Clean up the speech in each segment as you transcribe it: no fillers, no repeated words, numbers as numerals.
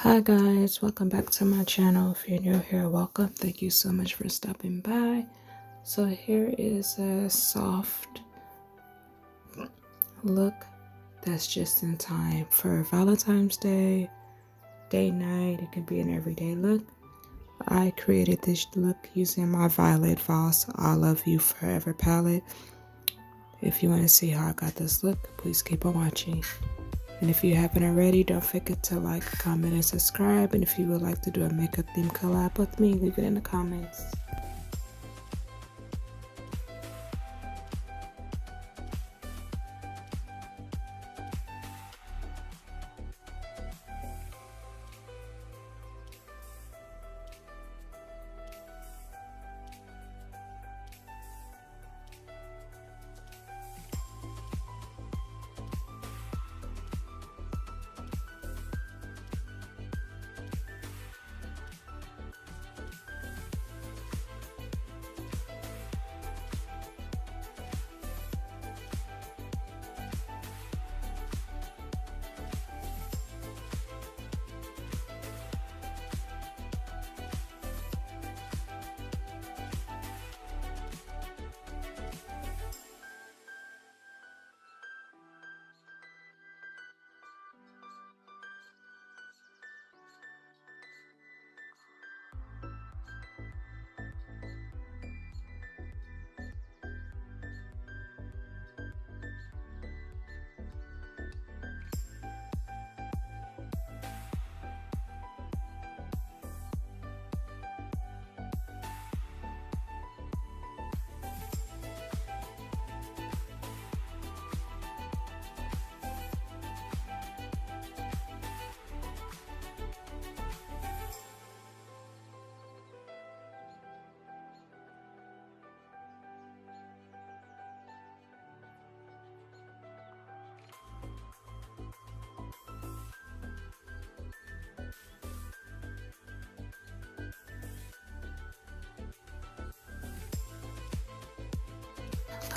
Hi guys, welcome back to my channel. If you're new here, welcome. Thank you so much for stopping by. So here is a soft look that's just in time for Valentine's Day, date night. It could be an everyday look. I created this look using my Violet Voss I Love You Forever palette. If you want to see how I got this look, please keep on watching. And if you haven't already, don't forget to like, comment, and subscribe. And if you would like to do a makeup theme collab with me, leave it in the comments.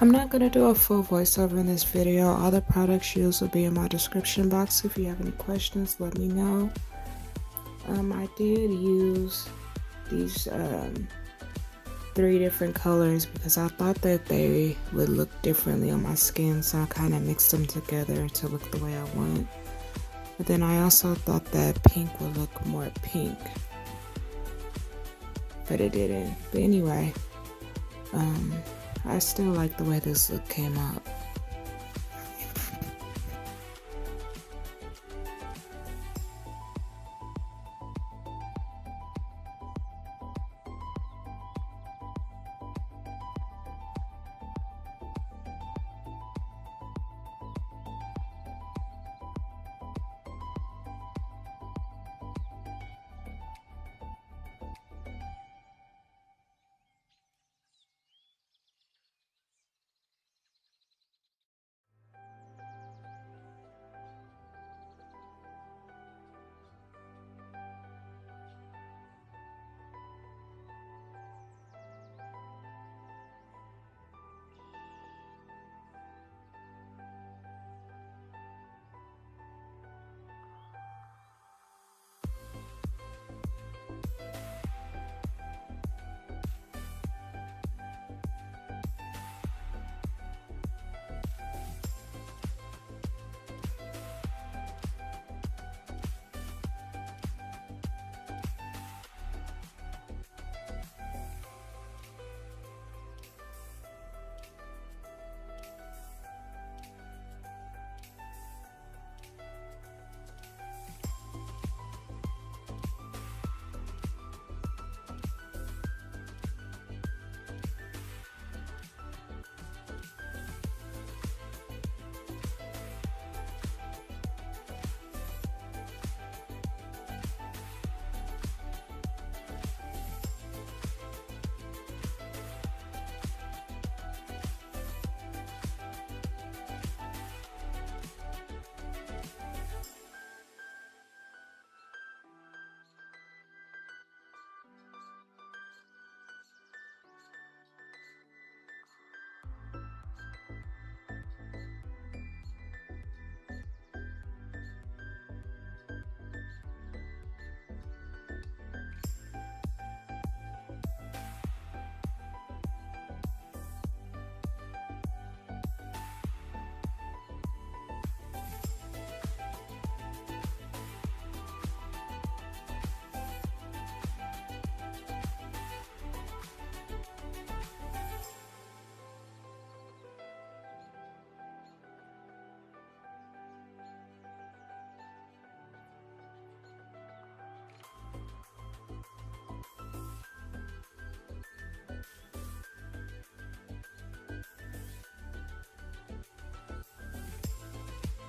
I'm not going to do a full voiceover in this video. All the products used will be in my description box. If you have any questions, let me know. I did use these 3 different colors because I thought that they would look differently on my skin, so I kind of mixed them together to look the way I want. But then I also thought that pink would look more pink, but it didn't. But anyway, I still like the way this look came out.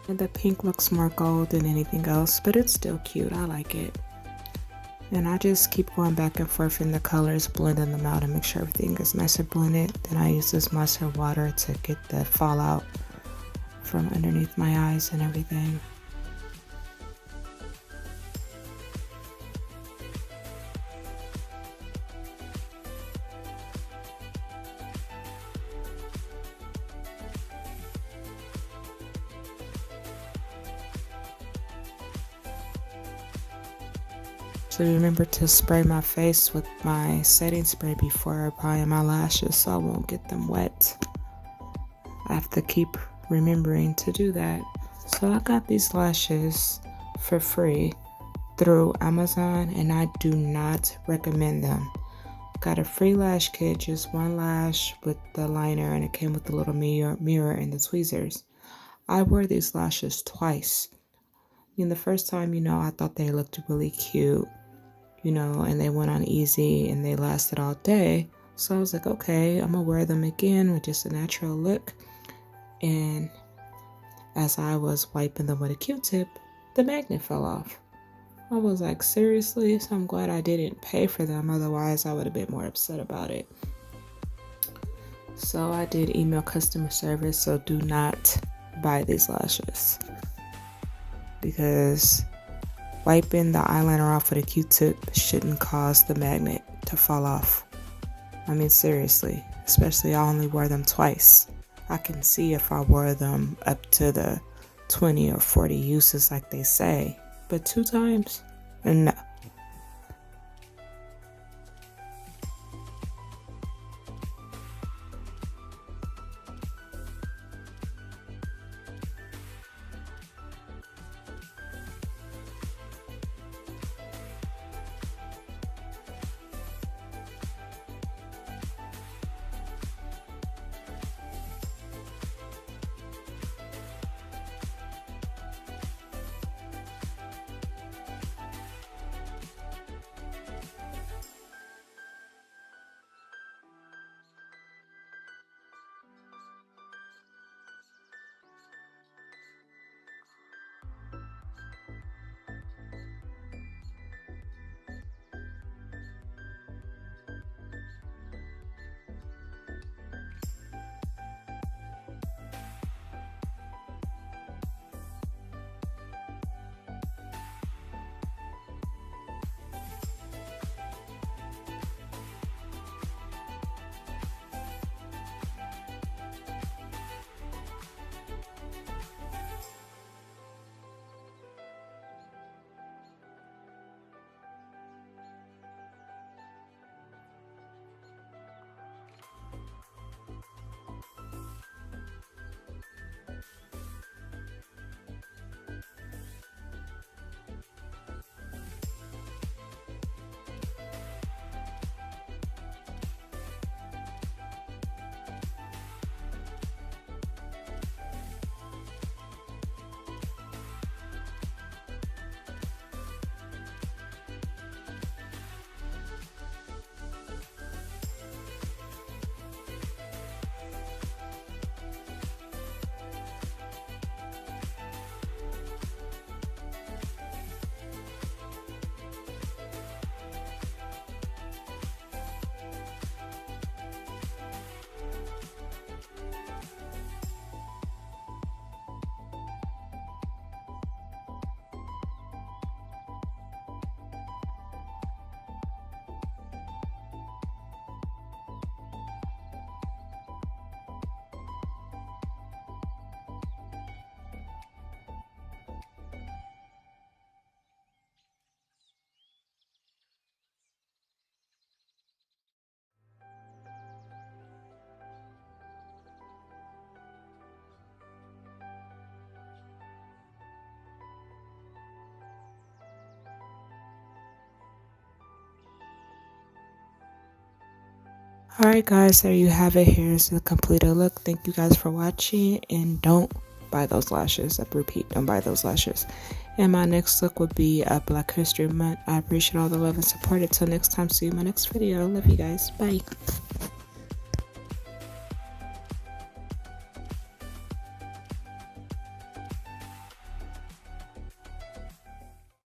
And the pink looks more gold than anything else, but it's still cute. I like it. And I just keep going back and forth in the colors, blending them out and make sure everything is nice and blended. Then I use this mustard water to get the fallout from underneath my eyes and everything. So remember to spray my face with my setting spray before applying my lashes so I won't get them wet. I have to keep remembering to do that. So I got these lashes for free through Amazon and I do not recommend them. Got a free lash kit, just one lash with the liner, and it came with the little mirror and the tweezers. I wore these lashes twice. And the first time, I thought they looked really cute. And they went on easy and they lasted all day. So I was like, okay, I'm gonna wear them again with just a natural look. And as I was wiping them with a Q-tip, the magnet fell off. I was like, seriously? So I'm glad I didn't pay for them. Otherwise, I would have been more upset about it. So I did email customer service. So do not buy these lashes, because wiping the eyeliner off with a Q-tip shouldn't cause the magnet to fall off. I mean, seriously, especially I only wore them twice. I can see if I wore them up to the 20 or 40 uses like they say, but 2 times? No. Alright guys, there you have it. Here's the completed look. Thank you guys for watching, and don't buy those lashes. I repeat, don't buy those lashes. And my next look would be Black History Month. I appreciate all the love and support. Until next time, see you in my next video. Love you guys. Bye.